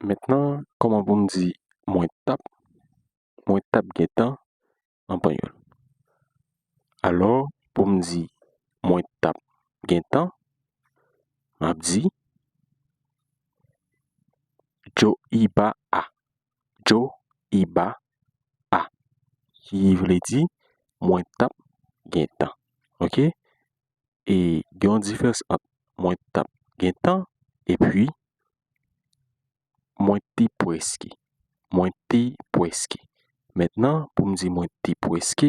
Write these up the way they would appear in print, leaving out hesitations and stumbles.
Maintenant, comment vous me dites moins tape guettant en espagnol. Alors, pour me dire moins tape guettant, m'a dit yo iba a. Yo iba a. Qui veut dire moins tape guettant. OK? Et il y a une différence entre moins tape guettant et puis moins ti presque. Moins ti presque. Maintenant, pour me dire moins ti presque,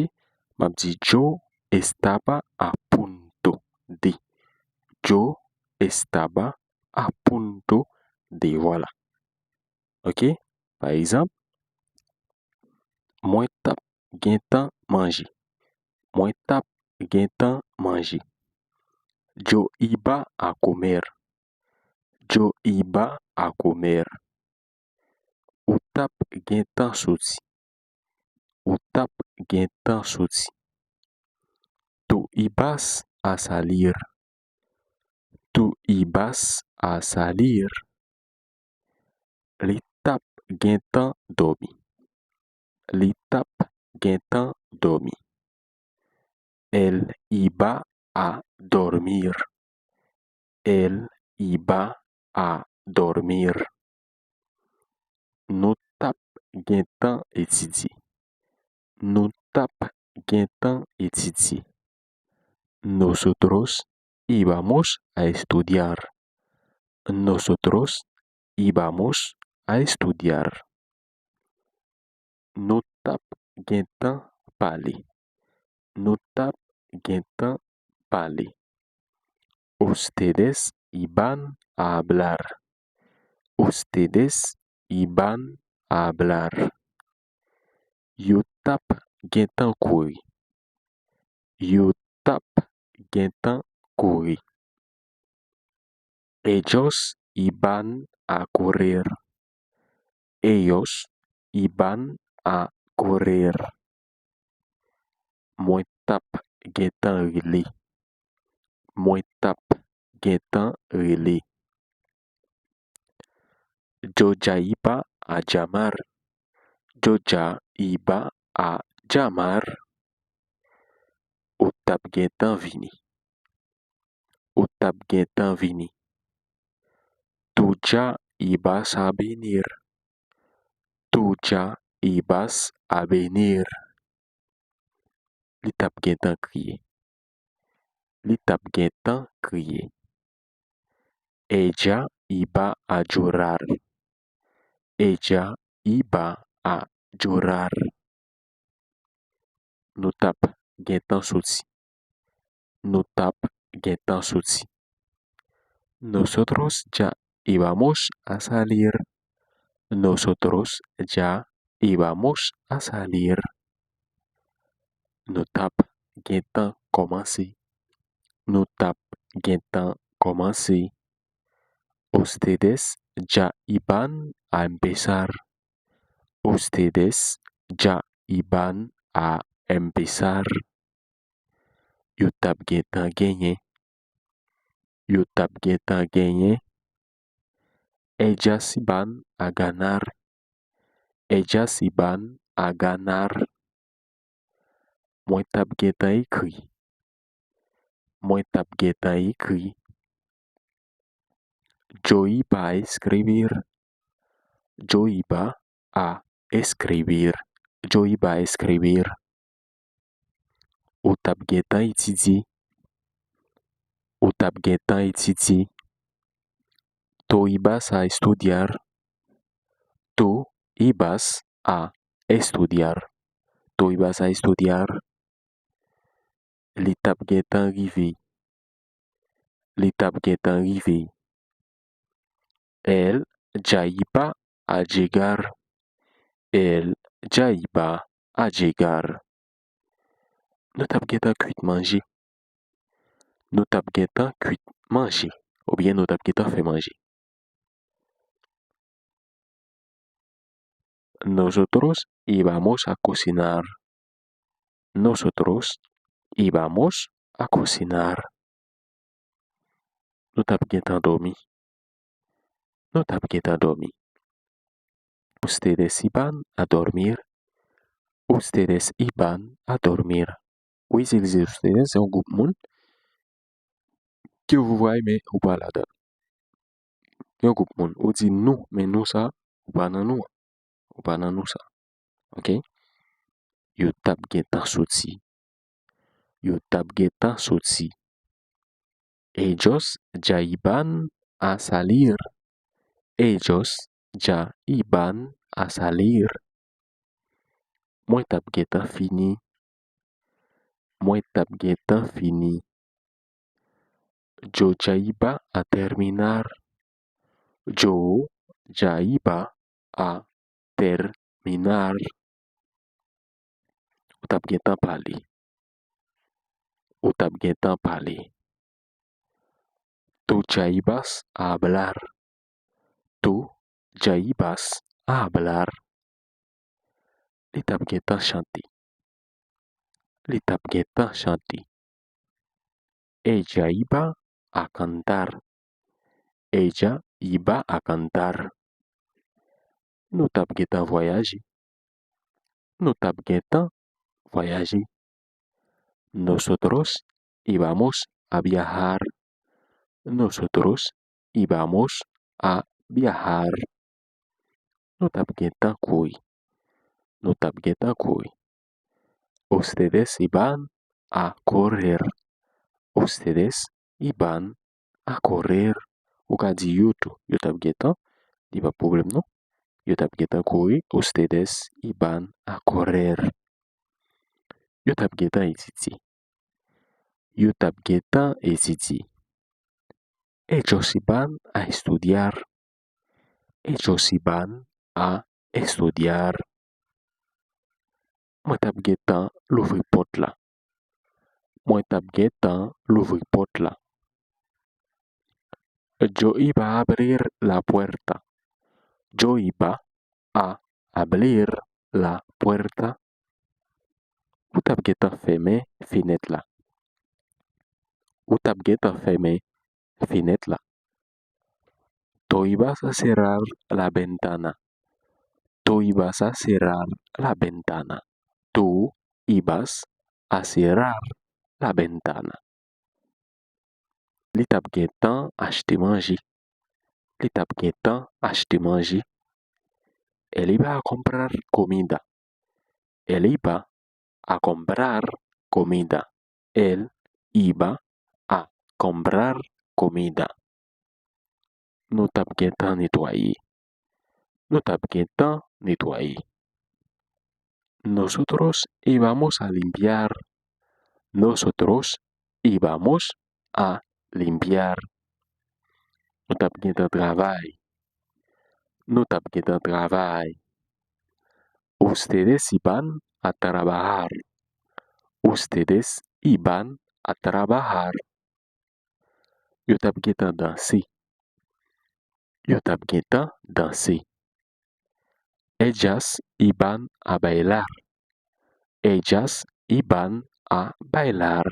m'a dit yo estaba a punto de. Yo estaba a punto de. Voilà. OK? Par exemple, moi tap gen tan manger. Moi tap gen tan manger. Yo iba a comer. Yo iba a comer. Ou tap gen tan soti. Ou tap gen tan soti. Tu ibas a salir. Tu ibas a salir. Li tap gen tan dormi. Li tap gen tan dormi. Elle iba a dormir. Elle iba a dormir. Nous tap gen tan étudier. Nous tap gen tan étudier. Nosotros íbamos a estudiar. Nosotros íbamos a estudiar. Nous tap gen tan parler. Nous tap gen tan parler. Ustedes iban a hablar. Ustedes iban a hablar. Yo tap gen tan courir. Yo tap gen tan courir. Ellos iban a correr. Ellos iban a correr. Moi tap gen tan rele. Moi tap gen tan rele. Yo ya iba a llamar. Yo ya iba a llamar. Ou tap gen tan vini. Ou tap gen tan vini. Tu ya ibas a venir. Tu ya ibas a venir. Li tap gen tan crier. Li tap gen tan crier. Ella iba a llorar. Ella iba a llorar. Nous tap gen tan soti. Nous tap gen tan soti. Nosotros ya íbamos a salir. Nosotros ya íbamos a salir. Nous tap gen tan commencer. Nous tap gen tan commencer. Ustedes ya iban a empezar. Ustedes ya iban a empezar. Yo tap gen tan gagner. Yo tap gen tan gagner. Ellas iban a ganar. Ellas iban a ganar. Moi tap gen tan écrit. Moi tap gen tan écrit. Yo iba a escribir. Yo iba a escribir. Yo iba a escribir. Ou tap gen tan étudier. Ou tap gen tan étudier. Tu ibas a estudiar. Tu ibas a estudiar. Tu ibas a estudiar. Li tap gen tan rive. Li tap gen tan rive. Elle ya iba a llegar. Elle ya iba a llegar. Nous tap gen tan cuit manger. Nous tap gen tan cuit manger. Ou bien nous tap gen tan fait manger. Nosotros íbamos a cocinar. Nosotros íbamos a cocinar. Nous tap gen tan dormi. Nous tap gen tan dormi. Ustedes iban a dormir. Ustedes iban a dormir. Oui, c'est les ustedes, c'est un groupe monde que vous voyez, mais ou pas là-dedans. Un groupe monde. Ou dit nous, mais nous ça, ou pas dans nous. Ou pas dans nous ça. Ok? Yo tap gen tan soti. Yo tap gen tan soti. Ellos ya iban a salir. Ellos ya iban a salir. Mwen tap gen tan fini. Mwen tap gen tan fini. Yo ya iba a terminar. Yo ya iba a terminar. Ou tap gen tan pale. Ou tap gen tan pale. Tú ya ibas a hablar. Tú ya ibas a hablar. Li tap gen tan chante. Li tap gen tan chante. Ella iba a cantar. Ella iba a cantar. Nou tap gen tan voyager. Nou tap gen tan voyager. Nosotros íbamos a viajar. Nosotros íbamos a viajar. Nou tap gen tan koy. Nou tap gen tan koy. Ustedes iban a correr. Ustedes iban a correr. Ou ka di yo tou. Yo tap gen tan. Di pa problem non. Yo tap gen tan koy. Ustedes iban a correr. Yo tap gen tan etiti. Yo tap gen tan etiti. Ellos iban a estudiar. Ellos iban a estudiar. Mwen tap gen tan l'ouvri pot la. Mwen tap gen tan l'ouvri pot la. Yo iba a abrir la puerta. Yo iba a abrir la puerta. Ou tap gen tan fermer fenêtre la. Ou tap gen tan fermer fenêtre la. Tú ibas a cerrar la ventana. Tú ibas a cerrar la ventana. Tú ibas a cerrar la ventana. Li tap gen tan acheter manger. Li tap gen tan acheter manger. Él iba a comprar comida. Él iba a comprar comida. Él iba a comprar comida. Nou tap gen tan nettoyer. Nou tap gen tan nettoyer. Nosotros íbamos a limpiar. Nosotros íbamos a limpiar. Nou tap gen tan travail. Nou tap gen tan travail. Ustedes iban a trabajar. Ustedes iban a trabajar. Yo tap gen tan danser. Yo tap gen tan danser. Ellas iban a bailar. Ellas iban a bailar.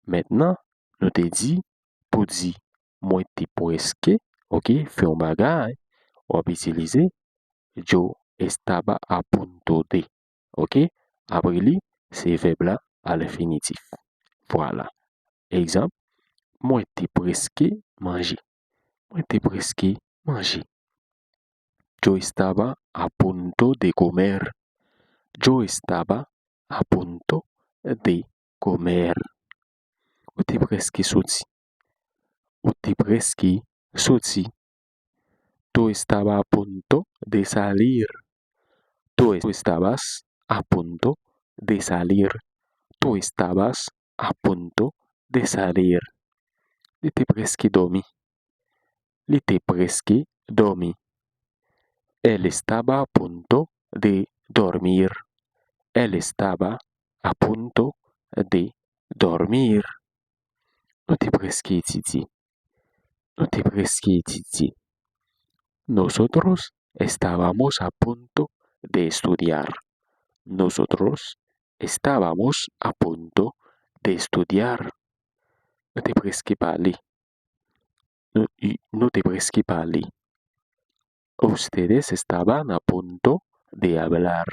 Maintenant, nou te di pou di mwen te preske, ok, fè un bagay, wap itilize yo estaba a punto de. Ok? Apre li, se verbe la à l'infinitif. Voilà. Exemple, mwen te preske manje. Mwen te preske manje. Yo estaba a punto de comer. Yo estaba a punto de comer. Ou te preske soti. Ou te preske soti. Tú estaba a punto de salir. Tú estabas a punto de salir. Tú estabas a punto de salir. Li te preske dormi. Li te preske dormi. Él estaba a punto de dormir. Él estaba a punto de dormir. Nou te preske etidie. Nou te preske etidie. Nosotros estábamos a punto de estudiar. Nosotros estábamos a punto de estudiar. Nou te preske pale. Nou te preske pale. Ustedes estaban a punto de hablar.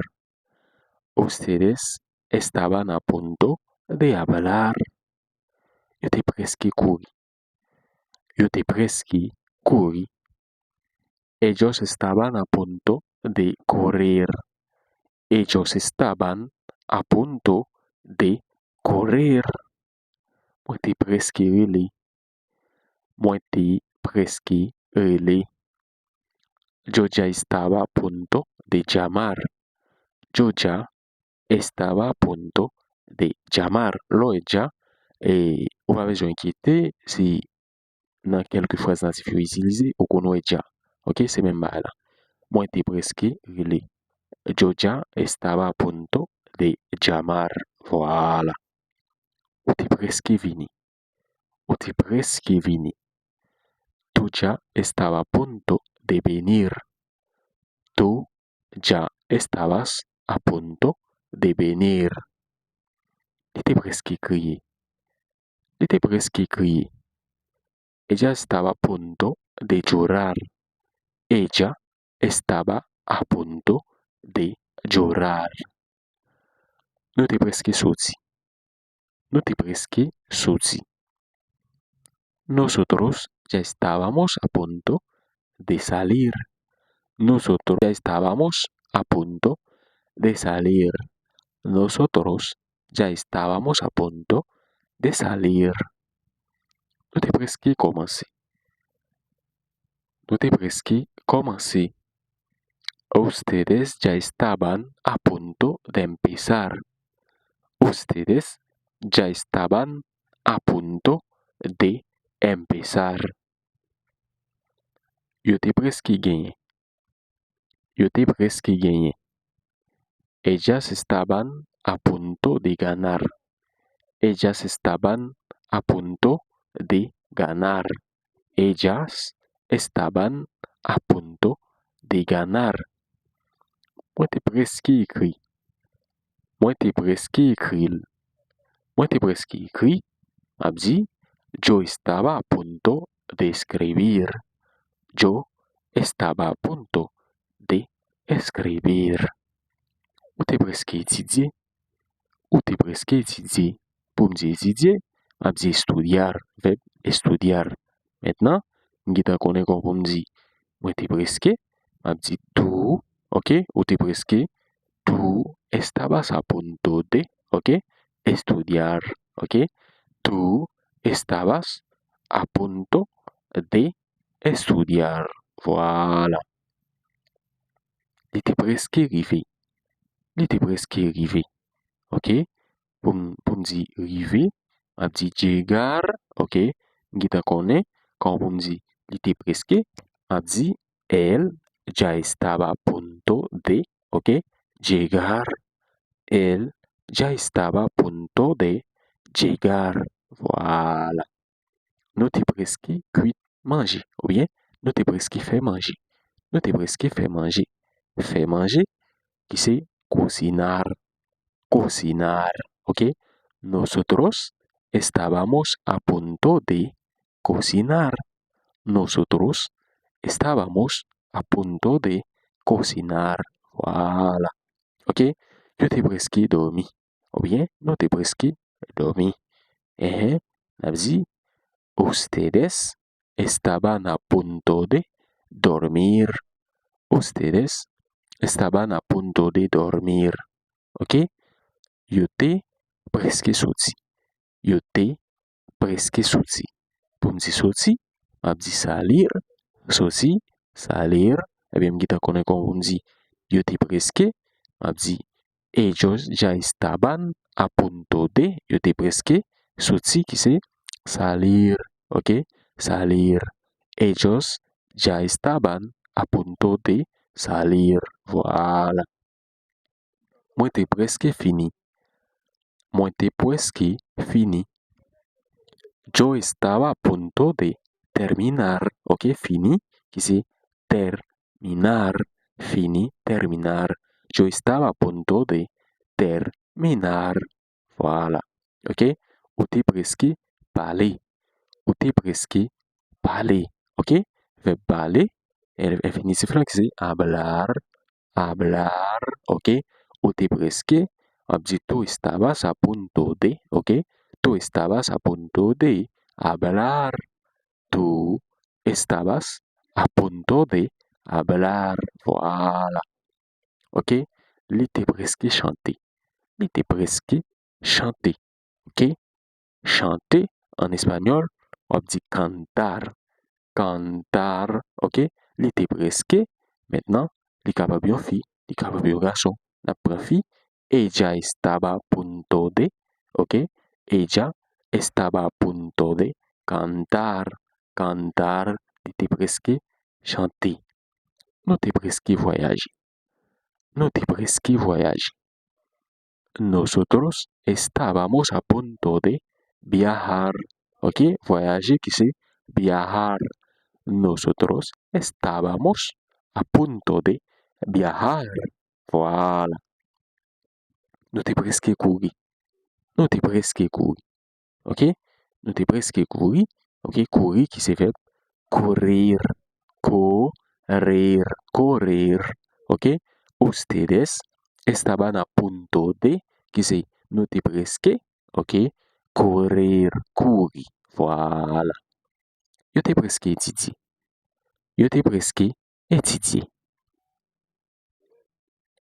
Ustedes estaban a punto de hablar. Yo te presque couri. Yo te presque couri. Ellos estaban a punto de correr. Ellos estaban a punto de correr. Moi te presque relé. Moi te presque relé. Yo ya estaba a punto de llamar. Yo ya estaba a punto de llamar. Lo ya, on va besoin inquiéter si dans quelques phrases natifs utilisées, ou qu'on est déjà. Ok, c'est même là. Moi, te presque relé. Yo ya estaba a punto de llamar. Voilà. Ou te presque vini. Ou te presque vini. Tú ya estaba a punto de venir. Tú ya estabas a punto de venir. Il était presque crié. Il était presque crié. Ella estaba a punto de llorar. Ella estaba a punto de llorar. No te presque sorti. No te presque sorti. Nosotros ya estábamos a punto de salir. Nosotros ya estábamos a punto de salir. Nosotros ya estábamos a punto de salir. No te presque commencé. No te presque commencé. Ustedes ya estaban a punto de empezar. Ustedes ya estaban a punto de empezar. Yo te presque gagné. Yo te presque gagné. Ellas estaban a punto de ganar. Ellas estaban a punto de ganar. Ellas estaban a punto de ganar. Moi te presque écrit. Moi te presque écrit. Moi te presque écrit. M'a dit, yo estaba a punto de escribir. Yo estaba a punto de escribir. Ou te presque étudié. Ou te presque étudié. Pour me dire étudier, m'a dit estudiar. Verbe estudiar. Maintenant, m'gita connaît comme pour me dire, moi te presque, m'a dit tú, ok? Ou te presque, tú estabas a punto de, ok? Estudiar, ok? Tú estabas a punto de estudiar. Voilà. Il était presque arrivé. Il était presque arrivé. Ok? Pour me dire arrivé, m'a dit llegar, ok? M'gita connaît, quand pour me dire il était presque, m'a dit él ya estaba a punto de, ok? Llegar. Él ya estaba a punto de llegar. Voilà. Nous t'es presque cuit manger. Ou bien, nous t'es presque fait manger. Nous t'es presque fait manger. Fait manger, qui c'est cocinar. Cocinar. Ok? Nosotros estábamos a punto de cocinar. Nosotros estábamos a punto de cocinar. Voilà. Ok? Yo t'ai presque dormi. Ou bien, no t'ai presque dormi. Nabzi, ustedes estaban a punto de dormir. Ustedes estaban a punto de dormir. Ok? Yo t'ai presque sorti. Yo t'ai presque sorti. Pour me dire sorti, m'a dit salir. Sorti, salir. Eh bien, m'gita connaît comme on dit, yo t'ai presque, m'a dit ellos ya estaban a punto de, yo te presque, sorti qui c'est salir, ok? Salir. Ellos ya estaban a punto de salir. Voilà. Moi te presque fini. Moi te presque fini. Yo estaba a punto de terminar, ok? Fini, qui c'est terminar. Fini, terminar. Yo estaba a punto de terminar. Voilà. Ok? Ou te presque parler. Ou te presque parler. Ok? Verbe parler, infinitif là qui c'est hablar, ok? Ou te presque, on dit tú estabas a punto de, ok? Tú estabas a punto de hablar. Tú estabas a punto de hablar. Voilà. Ok? Li te presque chanté. Li te presque chanté. Ok? Chanter en espagnol, on dit cantar. Cantar. Ok? Li te presque. Maintenant, li capable yon fille, li capable yon garçon. La fille, ella estaba a punto de. Ok? Ella estaba a punto de cantar. Cantar, li te presque chanter. Nous te presque voyager. Nous te presque voyager. Nosotros estábamos a punto de viajar. Ok? Voyager qui c'est viajar. Nosotros estábamos a punto de viajar. Voilà. Nous te presque courir. Nous te presque courir. Ok? Nous te presque courir. Ok? Courir qui c'est verbe courir. Correr. Correr. Ok? Ustedes estaban a punto de, qui c'est nous te presque, ok? Courir. Courir. Voilà. Yo te presque étudié. Yo te presque étudié.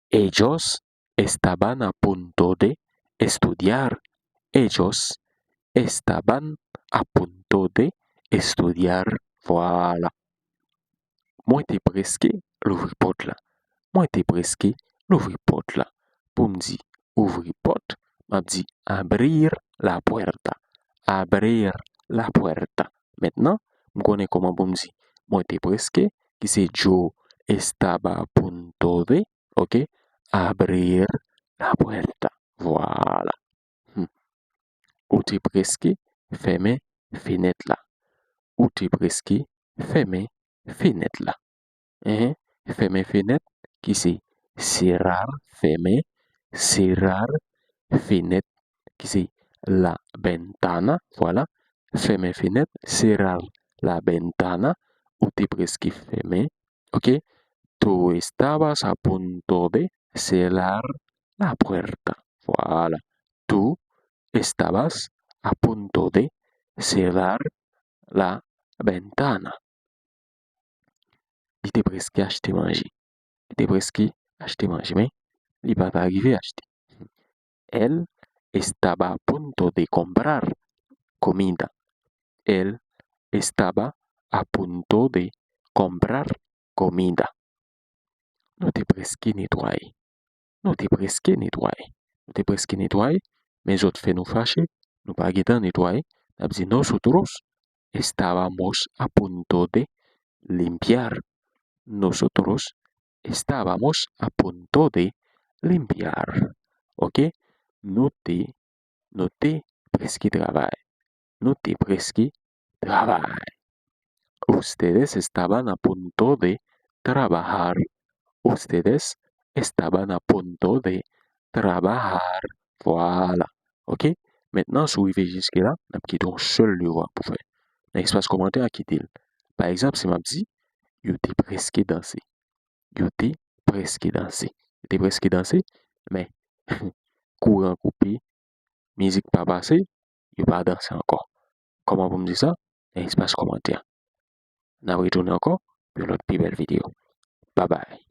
Ellos estaban a punto de estudiar. Ellos estaban a punto de estudiar. Voilà. Moi te presque l'ouvrir porte là. Moi te presque l'ouvrir porte là. Pour me dire ouvrir porte, m'a dit abrir la puerta. Abrir la puerta. Maintenant, je connais comment pour me dire moi te presque qui c'est yo estaba a punto de, ok? Abrir la puerta. Voilà. Ou te presque fermer fenêtre là. Ou te presque fermer fenêtre là. Fermer fenêtre qui c'est cerrar, fermer, cerrar fenêtre qui c'est la ventana. Voilà. Fermer fenêtre, cerrar la ventana. Ou te presque fermer. Ok? Tú estabas a punto de cerrar la puerta. Voilà. Tú estabas a punto de cerrar la ventana. Il était presque acheté manger. Il était presque acheté manger, mais il n'est pas arrivé à acheter. Él estaba a punto de comprar comida. Él estaba a punto de comprar comida. Nous t'es presque nettoyé. Nous t'es presque nettoyé. Nous t'es presque nettoyé, mais autres fait nous fâcher. Nous pas guetant nettoyé. Nous dit nosotros estábamos a punto de limpiar. Nosotros estábamos a punto de limpiar. Ok? Nous te presque travail. Nous te presque travail. Ustedes estaban a punto de trabajar. Ustedes estaban a punto de trabajar. Voilà. Ok? Maintenant, si vous arrivez jusque-là, on a un seul devoir pour faire. Dans l'espace commentaire, quittez-le. Par exemple, si je dis, yo te presque dansé. Yo te presque dansé. Yo te presque dansé, mais courant coupé, musique pas passé, yo pas dansé encore. Comment vous me dites ça? Dans l'espace commentaire. On a retourné encore pour l'autre plus belle vidéo. Bye bye.